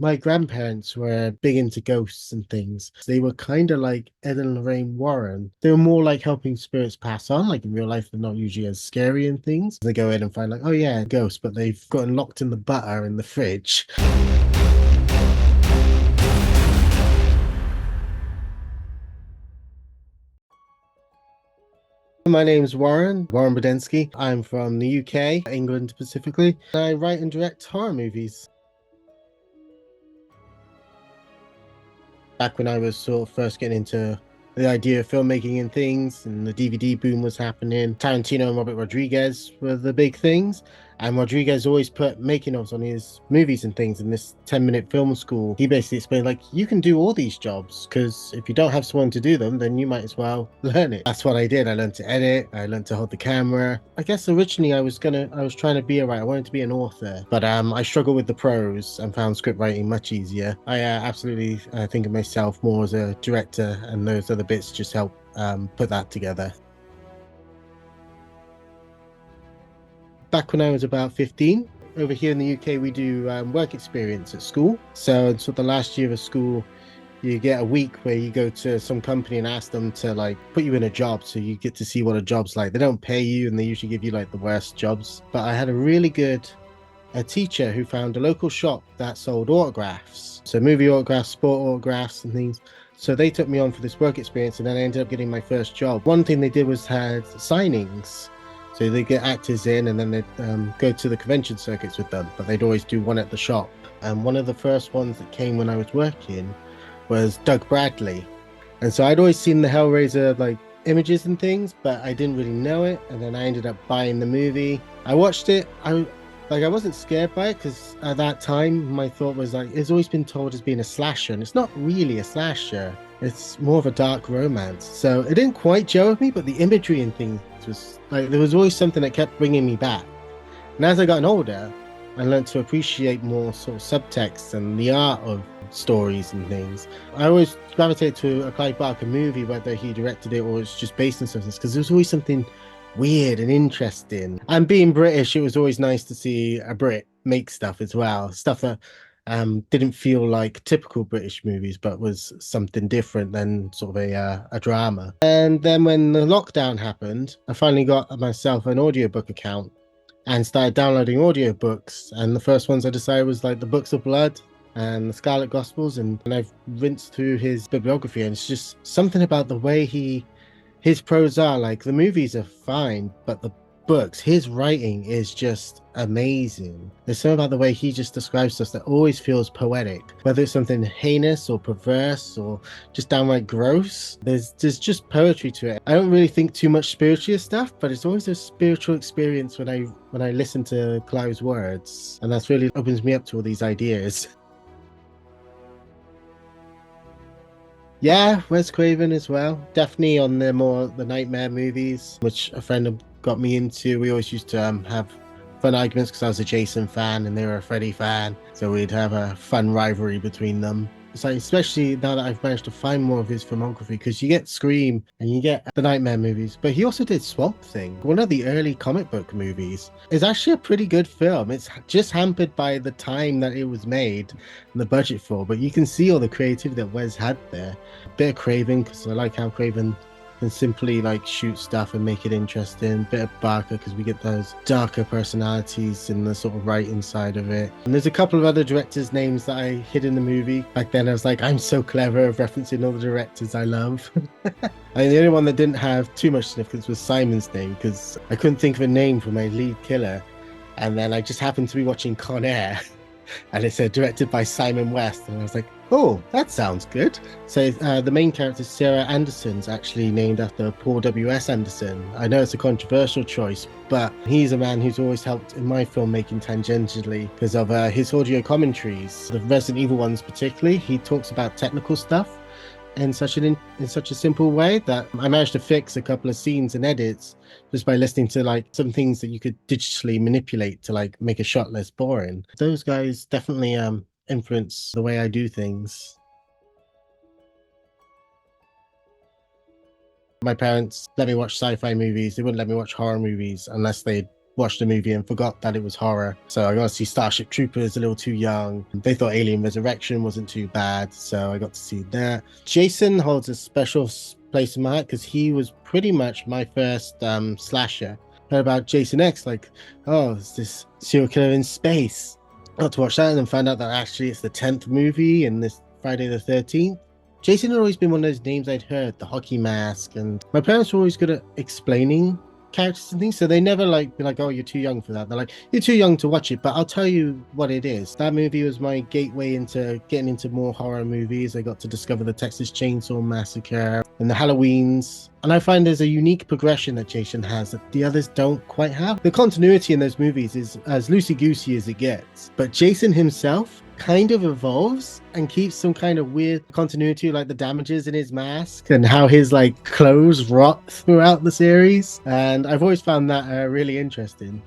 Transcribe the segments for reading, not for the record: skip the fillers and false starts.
My grandparents were big into ghosts and things. They were kind of like Ed and Lorraine Warren. They were more like helping spirits pass on. Like in real life, they're not usually as scary and things. They go in and find like, oh yeah, ghost, but they've gotten locked in the butter in the fridge. My name's Warren Badenski. I'm from the UK, England specifically. I write and direct horror movies. Back when I was sort of first getting into the idea of filmmaking and things, and the DVD boom was happening. Tarantino and Robert Rodriguez were the big things. And Rodriguez always put making ofs on his movies and things in this 10-minute film school. He basically explained, like, you can do all these jobs because if you don't have someone to do them, then you might as well learn it. That's what I did. I learned to edit, I learned to hold the camera. I guess originally I was trying to be a writer. I wanted to be an author, but I struggled with the prose and found script writing much easier. I absolutely think of myself more as a director, and those other bits just help put that together. Back when I was about 15, over here in the UK, we do work experience at school. So the last year of school, you get a week where you go to some company and ask them to like put you in a job, so you get to see what a job's like. They don't pay you, and they usually give you like the worst jobs. But I had a really good a teacher who found a local shop that sold autographs, so movie autographs, sport autographs, and things. So they took me on for this work experience, and then I ended up getting my first job. One thing they did was had signings. So they get actors in, and then they'd go to the convention circuits with them, but they'd always do one at the shop. And one of the first ones that came when I was working was Doug Bradley. And so I'd always seen the Hellraiser like images and things, but I didn't really know it. And then I ended up buying the movie. I watched it. I wasn't scared by it because at that time my thought was like, it's always been told as being a slasher, and it's not really a slasher. It's more of a dark romance. So it didn't quite gel with me, but the imagery and things was like, there was always something that kept bringing me back. And as I got older, I learned to appreciate more sort of subtext and the art of stories and things. I always gravitate to a Clive Barker movie, whether he directed it or it's just based on something, because there's always something weird and interesting. And being British, it was always nice to see a Brit make stuff as well, stuff that didn't feel like typical British movies, but was something different than sort of a drama. And then when the lockdown happened, I finally got myself an audiobook account and started downloading audiobooks. And the first ones I decided was like the Books of Blood and the Scarlet Gospels, and I've rinsed through his bibliography, and it's just something about the way his prose are like, the movies are fine, but the books, his writing is just amazing. There's something about the way he just describes stuff that always feels poetic, whether it's something heinous or perverse or just downright gross. There's just poetry to it. I don't really think too much spiritual stuff, but it's always a spiritual experience when I listen to Clive's words, and that's really opens me up to all these ideas. Yeah, Wes Craven as well. Definitely on the nightmare movies, which a friend had got me into. We always used to have fun arguments because I was a Jason fan and they were a Freddy fan, so we'd have a fun rivalry between them. So especially now that I've managed to find more of his filmography, because you get Scream and you get the Nightmare movies, but he also did Swamp Thing, one of the early comic book movies. It's actually a pretty good film. It's just hampered by the time that it was made and the budget for, but you can see all the creativity that Wes had there. A bit of Craven, because I like how Craven and simply like shoot stuff and make it interesting. Bit of Barker because we get those darker personalities in the sort of writing side of it. And there's a couple of other directors' names that I hid in the movie. Back then I was like, I'm so clever of referencing all the directors I love. I mean, the only one that didn't have too much significance was Simon's name, because I couldn't think of a name for my lead killer. And then I just happened to be watching Con Air and it said directed by Simon West, and I was like, oh, that sounds good. So the main character, Sarah Anderson's actually named after Paul W.S. Anderson. I know it's a controversial choice, but he's a man who's always helped in my filmmaking tangentially because of his audio commentaries, the Resident Evil ones particularly. He talks about technical stuff in such a simple way that I managed to fix a couple of scenes and edits just by listening to like some things that you could digitally manipulate to like make a shot less boring. Those guys definitely influence the way I do things. My parents let me watch sci-fi movies. They wouldn't let me watch horror movies unless they watched the movie and forgot that it was horror. So I got to see Starship Troopers a little too young. They thought Alien Resurrection wasn't too bad, so I got to see that. Jason holds a special place in my heart because he was pretty much my first slasher. Heard about Jason X, like, oh, it's this serial killer in space. I got to watch that and then found out that actually it's the 10th movie in this Friday the 13th. Jason had always been one of those names I'd heard, the hockey mask, and my parents were always good at explaining characters and things, so they never be like, oh, you're too young for that. They're like, you're too young to watch it, but I'll tell you what it is. That movie was my gateway into getting into more horror movies. I got to discover the Texas Chainsaw Massacre and the Halloweens, and I find there's a unique progression that Jason has that the others don't quite have. The continuity in those movies is as loosey-goosey as it gets, but Jason himself kind of evolves and keeps some kind of weird continuity, like the damages in his mask and how his like clothes rot throughout the series, and I've always found that really interesting.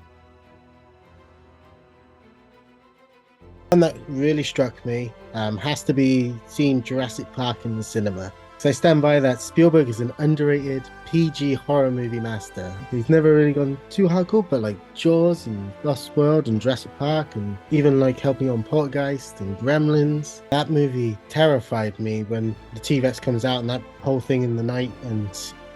One that really struck me has to be seeing Jurassic Park in the cinema. So I stand by that. Spielberg is an underrated PG horror movie master. He's never really gone too hardcore, but like Jaws and Lost World and Jurassic Park, and even like helping on Poltergeist and Gremlins. That movie terrified me when the T-Rex comes out and that whole thing in the night, and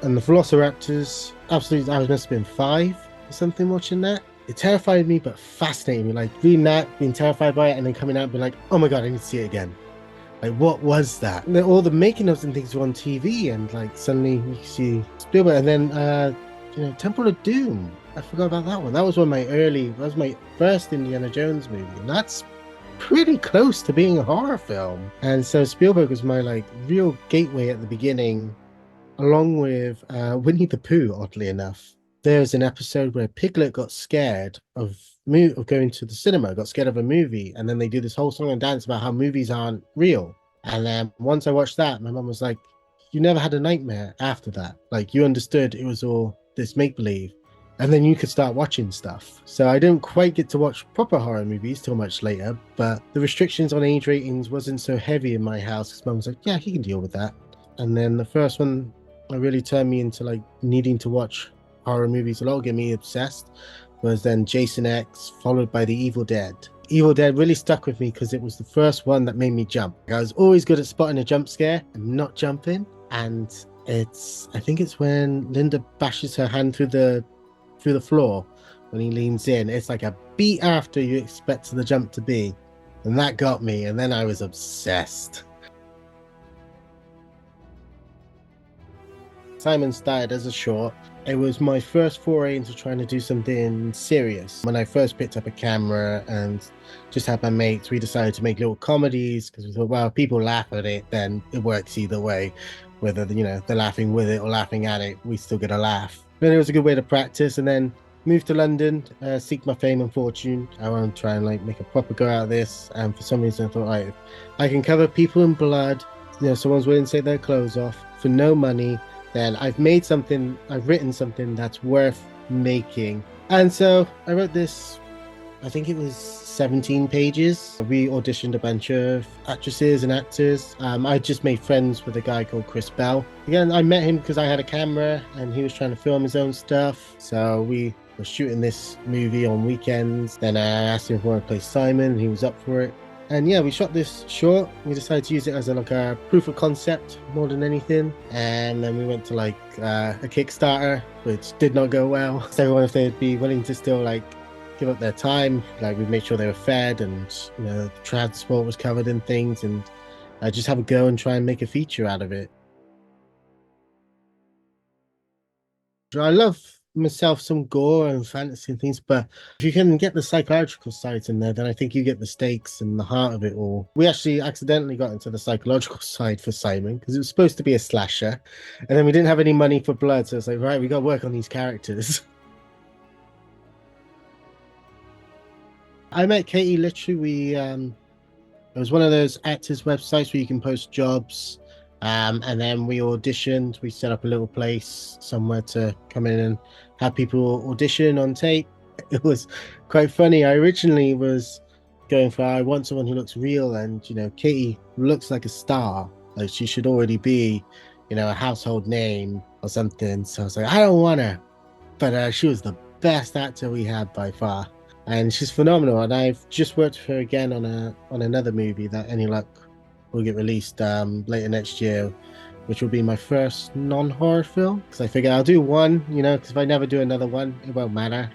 the Velociraptors. Absolutely, I must have been 5 or something watching that. It terrified me, but fascinated me. Like reading that, being terrified by it, and then coming out and being like, oh my god, I need to see it again. Like, what was that? And all the making ofs and things were on TV, and like suddenly you see Spielberg, and then Temple of Doom. I forgot about that one. That was my first Indiana Jones movie, and that's pretty close to being a horror film. And so Spielberg was my like real gateway at the beginning, along with Winnie the Pooh. Oddly enough, there's an episode where Piglet got scared of going to the cinema, got scared of a movie, and then they do this whole song and dance about how movies aren't real. And then once I watched that, my mom was like, you never had a nightmare after that. Like, you understood it was all this make-believe, and then you could start watching stuff. So I didn't quite get to watch proper horror movies till much later, but the restrictions on age ratings wasn't so heavy in my house because mom was like, yeah, he can deal with that. And then the first one that really turned me into like needing to watch horror movies a lot, get me obsessed, was then Jason X, followed by The Evil Dead. Evil Dead really stuck with me because it was the first one that made me jump. I was always good at spotting a jump scare and not jumping, and I think it's when Linda bashes her hand through the floor when he leans in. It's like a beat after you expect the jump to be, and that got me, and then I was obsessed. Simon started as a short. It was my first foray into trying to do something serious. When I first picked up a camera and just had my mates, we decided to make little comedies because we thought, well, if people laugh at it, then it works either way. Whether they're laughing with it or laughing at it, we still get a laugh. Then it was a good way to practice, and then moved to London, seek my fame and fortune. I want to try and like make a proper go out of this. And for some reason, I thought, right, I can cover people in blood. Someone's willing to take their clothes off for no money. Then I've written something that's worth making. And so I wrote this, I think it was 17 pages. We auditioned a bunch of actresses and actors. I just made friends with a guy called Chris Bell. Again, I met him because I had a camera and he was trying to film his own stuff. So we were shooting this movie on weekends. Then I asked him if he wanted to play Simon, and he was up for it. And yeah, we shot this short. We decided to use it as a proof of concept more than anything. And then we went to a Kickstarter, which did not go well. So everyone, if they'd be willing to still give up their time, we made sure they were fed, and the transport was covered and things, and just have a go and try and make a feature out of it. I love myself some gore and fantasy and things, but if you can get the psychological sides in there, then I think you get the stakes and the heart of it all. We actually accidentally got into the psychological side for Simon because it was supposed to be a slasher, and then we didn't have any money for blood, so it's like, right, we got to work on these characters. I met Katie literally. It was one of those actors websites where you can post jobs. And then we auditioned. We set up a little place somewhere to come in and have people audition on tape. It was quite funny. I originally was going for, I want someone who looks real, and Katie looks like a star. Like, she should already be a household name or something. So I was like, I don't want her. But she was the best actor we had by far, and she's phenomenal. And I've just worked with her again on another movie that any luck will get released later next year, which will be my first non-horror film. Because I figure I'll do one, because if I never do another one, it won't matter.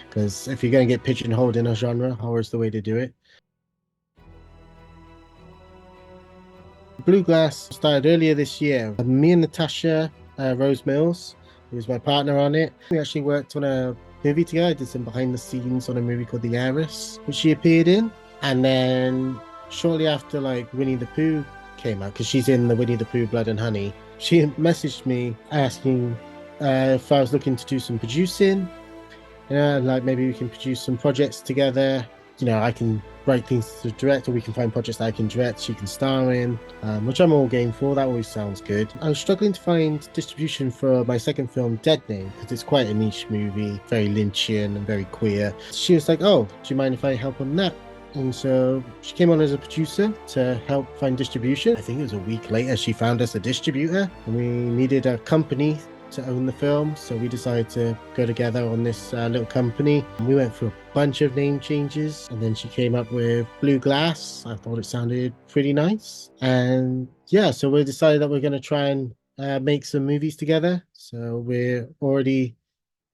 Because if you're going to get pigeonholed in a genre, horror is the way to do it. Blue Glass started earlier this year. Me and Natasha Rose Mills, who was my partner on it, we actually worked on a movie together. I did some behind the scenes on a movie called The Heiress, which she appeared in. And then shortly after, like, Winnie the Pooh came out, because she's in the Winnie the Pooh Blood and Honey, she messaged me asking if I was looking to do some producing. Like maybe we can produce some projects together. I can write things to direct, or we can find projects that I can direct, she can star in, which I'm all game for. That always sounds good. I was struggling to find distribution for my second film, Dead Name, because it's quite a niche movie, very Lynchian and very queer. She was like, oh, do you mind if I help on that? And so she came on as a producer to help find distribution. I think it was a week later she found us a distributor, and we needed a company to own the film, so we decided to go together on this little company. We went through a bunch of name changes, and then she came up with Blue Glass. I thought it sounded pretty nice, and yeah, so we decided that we're going to try and make some movies together. So we're already,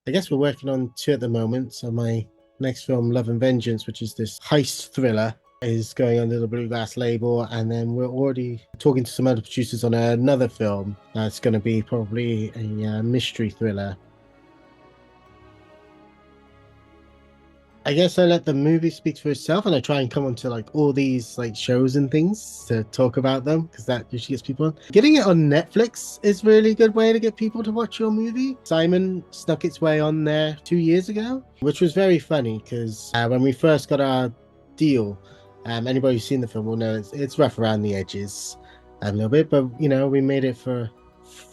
I guess we're working on 2 at the moment. So my next film, Love and Vengeance, which is this heist thriller, is going under the Blue Glass label, and then we're already talking to some other producers on another film that's going to be probably a mystery thriller. I guess I let the movie speak for itself, and I try and come onto like all these like shows and things to talk about them, because that usually gets people on. Getting it on Netflix is really a good way to get people to watch your movie. Simon snuck its way on there 2 years ago, which was very funny because when we first got our deal, anybody who's seen the film will know it's rough around the edges a little bit, but we made it for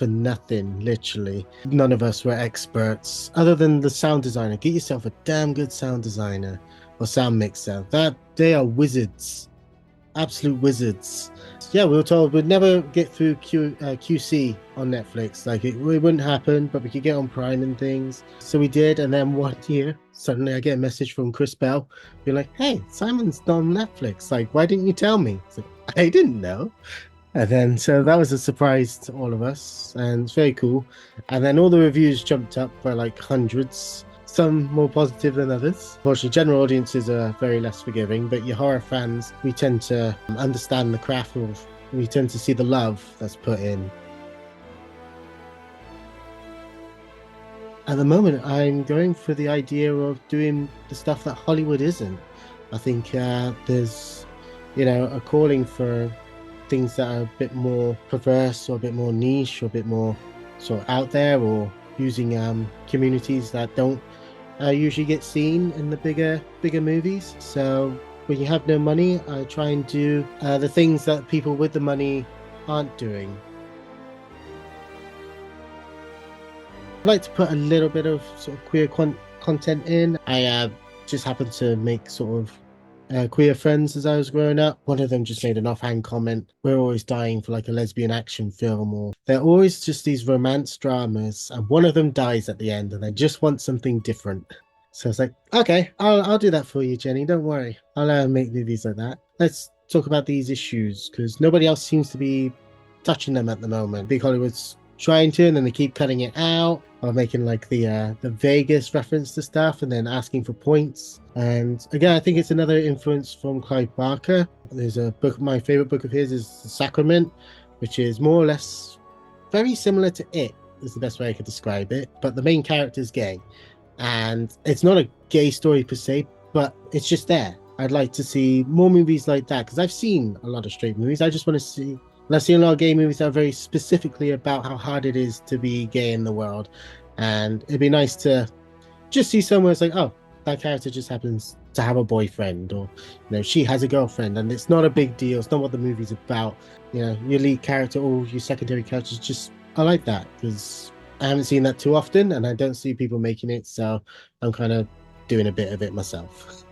nothing, literally. None of us were experts other than the sound designer. Get yourself a damn good sound designer or sound mixer. That they are wizards, absolute wizards. Yeah, we were told we'd never get through QC on Netflix. Like it wouldn't happen, but we could get on Prime and things. So we did, and then one year, suddenly I get a message from Chris Bell, being like, "Hey, Simon's on Netflix. Like, why didn't you tell me?" It's like, I didn't know. And then, so that was a surprise to all of us, and it's very cool. And then all the reviews jumped up by like hundreds, some more positive than others. Unfortunately, general audiences are very less forgiving, but your horror fans, we tend to understand the craft of, we tend to see the love that's put in. At the moment, I'm going for the idea of doing the stuff that Hollywood isn't. I think there's, a calling for things that are a bit more perverse, or a bit more niche, or a bit more sort of out there, or using communities that don't usually get seen in the bigger movies. So when you have no money, I try and do the things that people with the money aren't doing. I like to put a little bit of sort of queer content in. I just happened to make sort of queer friends as I was growing up. One of them just made an offhand comment, "We're always dying for like a lesbian action film," or they're always just these romance dramas, and one of them dies at the end, and they just want something different. So it's like, okay, I'll do that for you, Jenny. Don't worry. I'll make movies like that. Let's talk about these issues, because nobody else seems to be touching them at the moment. Big Hollywood's trying to, and then they keep cutting it out, or making like the Vegas reference to stuff and then asking for points. And again, I think it's another influence from Clive Barker. There's a book, my favorite book of his is The Sacrament, which is more or less very similar to It, is the best way I could describe it. But the main character is gay, and it's not a gay story per se, but it's just there. I'd like to see more movies like that, because I've seen a lot of straight movies. I just want to see, and I've seen a lot of gay movies that are very specifically about how hard it is to be gay in the world. And it'd be nice to just see somewhere it's like, oh, that character just happens to have a boyfriend, or she has a girlfriend, and it's not a big deal. It's not what the movie's about. Your lead character or your secondary characters, just, I like that, because I haven't seen that too often, and I don't see people making it, so I'm kind of doing a bit of it myself.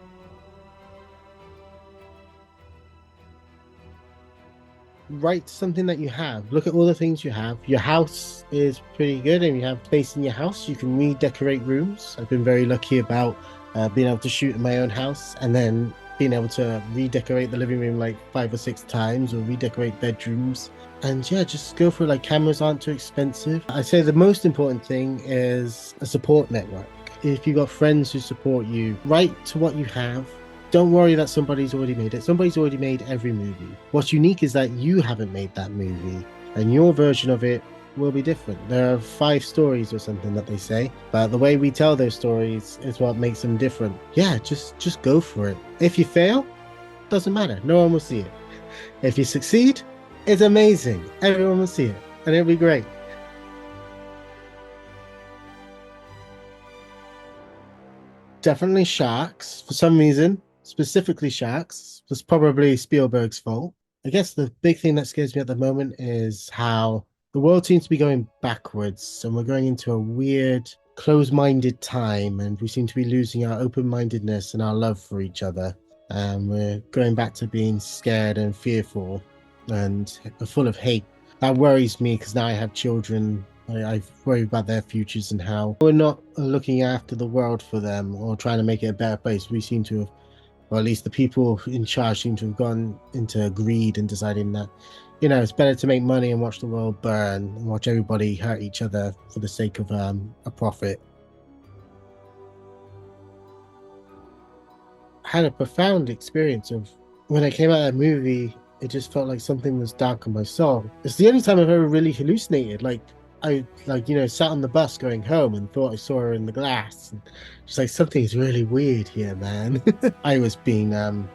write something that you have. Look at all the things you have. Your house is pretty good, and you have space in your house. You can redecorate rooms. I've been very lucky about being able to shoot in my own house, and then being able to redecorate the living room like 5 or 6 times, or redecorate bedrooms. And yeah, just go for it. Like, cameras aren't too expensive. I'd say the most important thing is a support network. If you've got friends who support you, write to what you have. Don't worry that somebody's already made it. Somebody's already made every movie. What's unique is that you haven't made that movie, and your version of it will be different. There are 5 stories or something that they say, but the way we tell those stories is what makes them different. Yeah, just go for it. If you fail, doesn't matter. No one will see it. If you succeed, it's amazing. Everyone will see it, and it'll be great. Definitely sharks. For some reason, specifically sharks. That's probably Spielberg's fault. I guess the big thing that scares me at the moment is how the world seems to be going backwards, and we're going into a weird, closed-minded time, and we seem to be losing our open-mindedness and our love for each other. And we're going back to being scared and fearful and full of hate. That worries me because now I have children. I worry about their futures and how we're not looking after the world for them or trying to make it a better place. We seem to have, or at least the people in charge seem to have gone into greed and deciding that, it's better to make money and watch the world burn and watch everybody hurt each other for the sake of a profit. I had a profound experience of when I came out of that movie. It just felt like something was dark on my soul. It's the only time I've ever really hallucinated. I sat on the bus going home and thought I saw her in the glass. And she's like, something's really weird here, man. I was being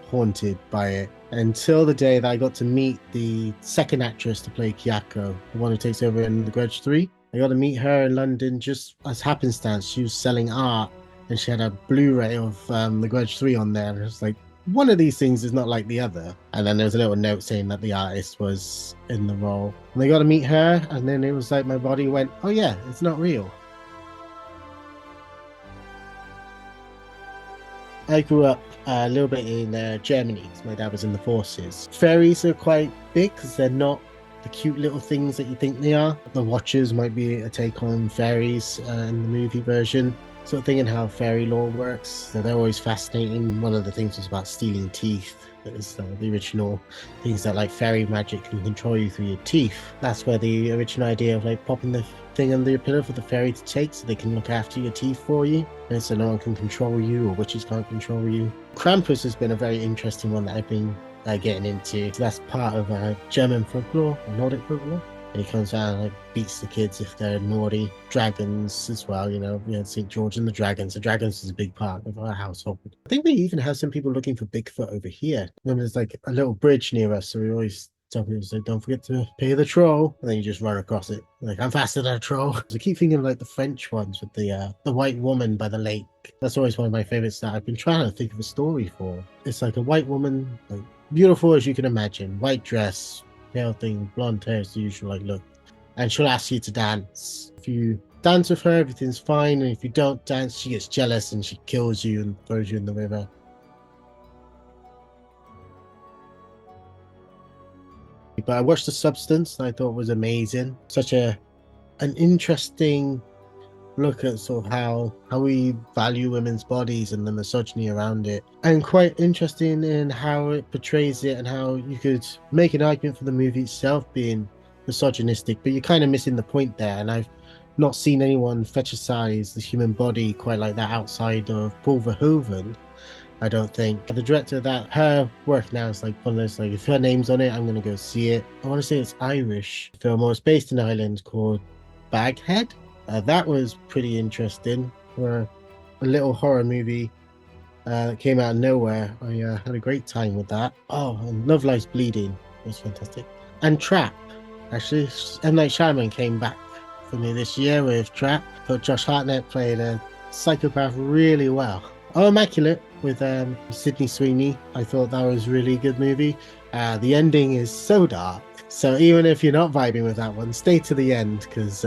haunted by it until the day that I got to meet the second actress to play Kyako, the one who takes over in the Grudge 3. I got to meet her in London just as happenstance. She was selling art, and she had a Blu-ray of the Grudge 3 on there. And I was like, one of these things is not like the other. And then there was a little note saying that the artist was in the role. And I got to meet her, and then it was like my body went, oh yeah, it's not real. I grew up a little bit in Germany because my dad was in the forces. Fairies are quite big because they're not the cute little things that you think they are. The Watchers might be a take on fairies in the movie version. Sort of thinking how fairy lore works. So they're always fascinating. One of the things was about stealing teeth. That was the original things that like fairy magic can control you through your teeth. That's where the original idea of like popping the thing under your pillow for the fairy to take so they can look after your teeth for you. And so no one can control you, or witches can't control you. Krampus has been a very interesting one that I've been getting into. So that's part of German folklore, Nordic folklore. And he comes out and like beats the kids if they're naughty. Dragons as well, we had St. George and the Dragons. The Dragons is a big part of our household. I think we even have some people looking for Bigfoot over here. Then there's like a little bridge near us, so we always tell people, like, don't forget to pay the troll. And then you just run across it. Like, I'm faster than a troll. So I keep thinking of like the French ones with the white woman by the lake. That's always one of my favorites that I've been trying to think of a story for. It's like a white woman, like beautiful as you can imagine, white dress, pale thing, blonde hair is the usual like look, and she'll ask you to dance. If you dance with her, everything's fine, and if you don't dance, she gets jealous and she kills you and throws you in the river. But I watched The Substance and I thought it was amazing. Such an interesting look at sort of how we value women's bodies and the misogyny around it, and quite interesting in how it portrays it and how you could make an argument for the movie itself being misogynistic, but you're kind of missing the point there. And I've not seen anyone fetishize the human body quite like that outside of Paul Verhoeven, I don't think. The director of that, her work now is like one of those, like, if her name's on it, I'm going to go see it. I want to say it's Irish film, or it's based in Ireland, called Baghead. That was pretty interesting. For a little horror movie that came out of nowhere. I had a great time with that. Oh, and Love Lies Bleeding was fantastic. And Trap, actually. M. Night Shyamalan came back for me this year with Trap. I thought Josh Hartnett played a psychopath really well. Oh, Immaculate with Sydney Sweeney. I thought that was a really good movie. The ending is so dark. So even if you're not vibing with that one, stay to the end, because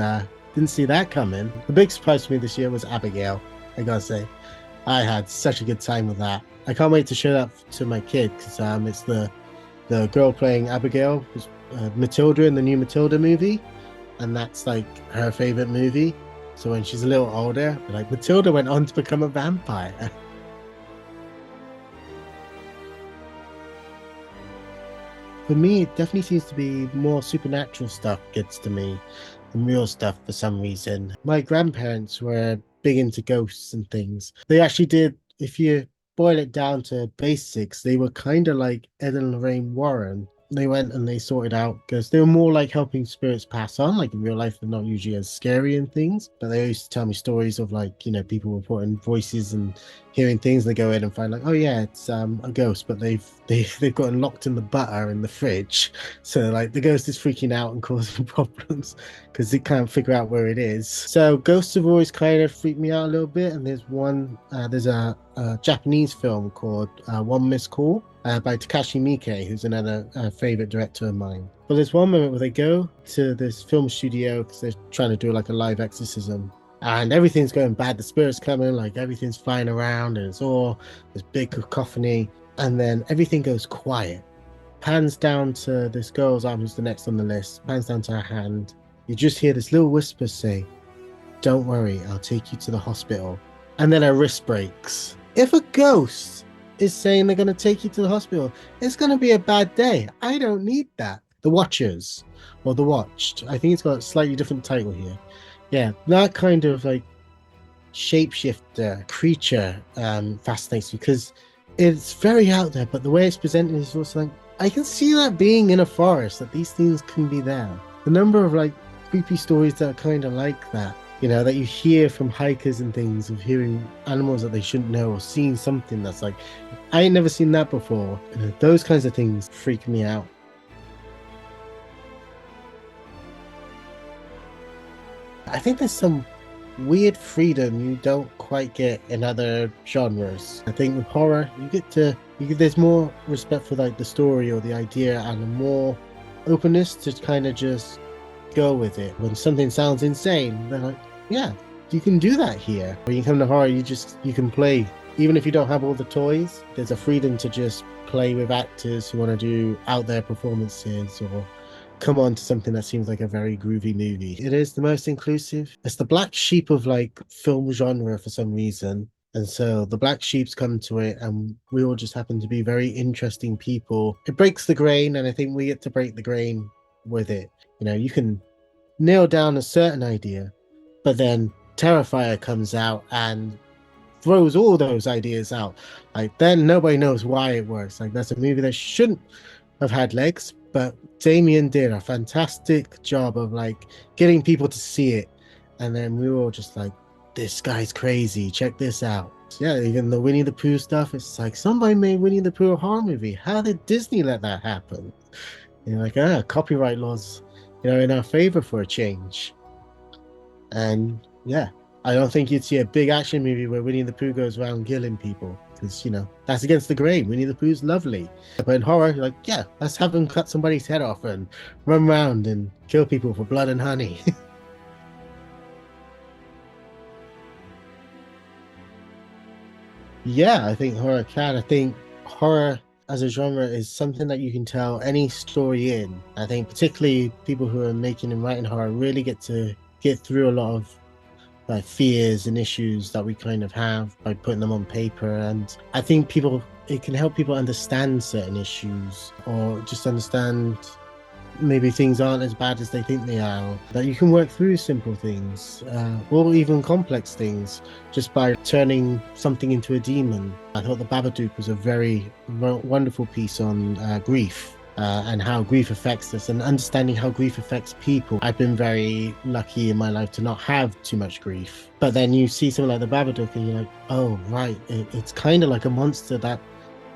didn't see that coming. The big surprise for me this year was Abigail, I gotta say. I had such a good time with that. I can't wait to show that to my kid, because it's the girl playing Abigail, who's Matilda in the new Matilda movie, and that's like her favorite movie. So when she's a little older, like Matilda went on to become a vampire. For me, it definitely seems to be more supernatural stuff gets to me than real stuff for some reason. My grandparents were big into ghosts and things. They actually did, if you boil it down to basics, they were kind of like Ed and Lorraine Warren. They went and they sorted out because they were more like helping spirits pass on. Like in real life, they're not usually as scary and things, but they used to tell me stories of like, people reporting voices and hearing things. They go in and find like, oh yeah, it's a ghost, but they've gotten locked in the butter in the fridge. So like the ghost is freaking out and causing problems because it can't figure out where it is. So ghosts have always kind of freaked me out a little bit. And there's a Japanese film called One Missed Call by Takashi Miike, who's another favorite director of mine. But there's one moment where they go to this film studio because they're trying to do like a live exorcism, and everything's going bad. The spirit's coming, like everything's flying around, and it's all this big cacophony. And then everything goes quiet. Pans down to this girl's arm, who's the next on the list. Pans down to her hand. You just hear this little whisper say, "Don't worry, I'll take you to the hospital." And then her wrist breaks. If a ghost is saying they're going to take you to the hospital, it's going to be a bad day. I don't need that. The Watchers, or The Watched. I think it's got a slightly different title here. Yeah, that kind of like shapeshifter creature fascinates me because it's very out there, but the way it's presented is also like, I can see that being in a forest, that these things can be there. The number of like creepy stories that are kind of like that, that you hear from hikers and things, of hearing animals that they shouldn't know, or seeing something that's like, I ain't never seen that before. Those kinds of things freak me out. I think there's some weird freedom you don't quite get in other genres. I think with horror, there's more respect for like the story or the idea, and a more openness to kind of just go with it. When something sounds insane, they're like, yeah, you can do that here. When you come to horror, you can play. Even if you don't have all the toys, there's a freedom to just play with actors who want to do out there performances, or come on to something that seems like a very groovy movie. It is the most inclusive. It's the black sheep of like film genre for some reason. And so the black sheeps come to it, and we all just happen to be very interesting people. It breaks the grain, and I think we get to break the grain with it. You can nail down a certain idea, but then Terrifier comes out and throws all those ideas out. Like, then nobody knows why it works. Like, that's a movie that shouldn't have had legs, but Damien did a fantastic job of like getting people to see it. And then we were all just like, this guy's crazy, check this out. Yeah, even the Winnie the Pooh stuff, it's like, somebody made Winnie the Pooh a horror movie. How did Disney let that happen? You're like, copyright laws, in our favor for a change. And yeah, I don't think you'd see a big action movie where Winnie the Pooh goes around killing people, because that's against the grain. Winnie the Pooh's lovely, but in horror, you're like, yeah, let's have them cut somebody's head off and run around and kill people for blood and honey. Yeah, I think horror can. I think horror as a genre is something that you can tell any story in. I think particularly people who are making and writing horror really get to get through a lot of like fears and issues that we kind of have by putting them on paper. And I think it can help people understand certain issues, or just understand maybe things aren't as bad as they think they are, that you can work through simple things, or even complex things, just by turning something into a demon. I thought The Babadook was a very wonderful piece on grief. And how grief affects us, and understanding how grief affects people. I've been very lucky in my life to not have too much grief. But then you see something like The Babadook and you're like, oh, right, it's kind of like a monster that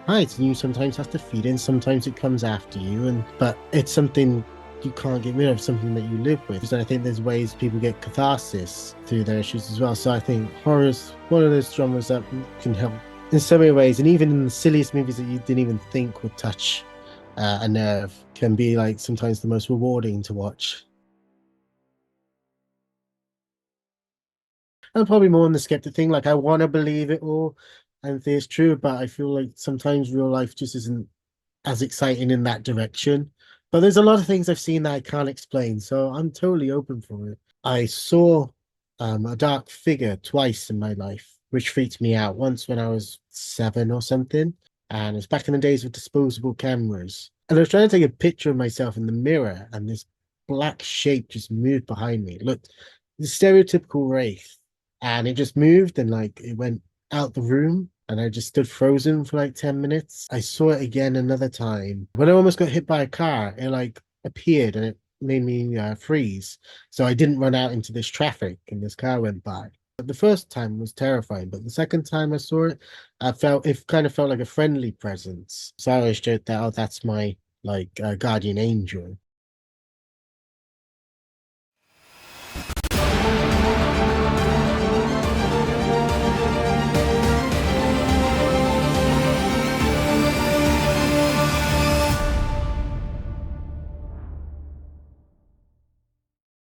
hides, and you sometimes have to feed it, and sometimes it comes after you. But it's something you can't get rid of, something that you live with. So I think there's ways people get catharsis through their issues as well. So I think horror is one of those genres that can help in so many ways. And even in the silliest movies that you didn't even think would touch a nerve, can be like sometimes the most rewarding to watch. I'm probably more on the skeptic thing. Like, I want to believe it all and think it's true, but I feel like sometimes real life just isn't as exciting in that direction. But there's a lot of things I've seen that I can't explain, so I'm totally open for it. I saw a dark figure twice in my life, which freaked me out. Once when I was 7 or something, and it was back in the days of disposable cameras. And I was trying to take a picture of myself in the mirror, and this black shape just moved behind me. It looked the stereotypical wraith, and it just moved and like it went out the room. And I just stood frozen for like 10 minutes. I saw it again another time. When I almost got hit by a car, it like appeared and it made me freeze. So I didn't run out into this traffic and this car went by. But the first time was terrifying, but the second time I saw it, I felt it kind of felt like a friendly presence. So I always joked that, oh, that's my like guardian angel.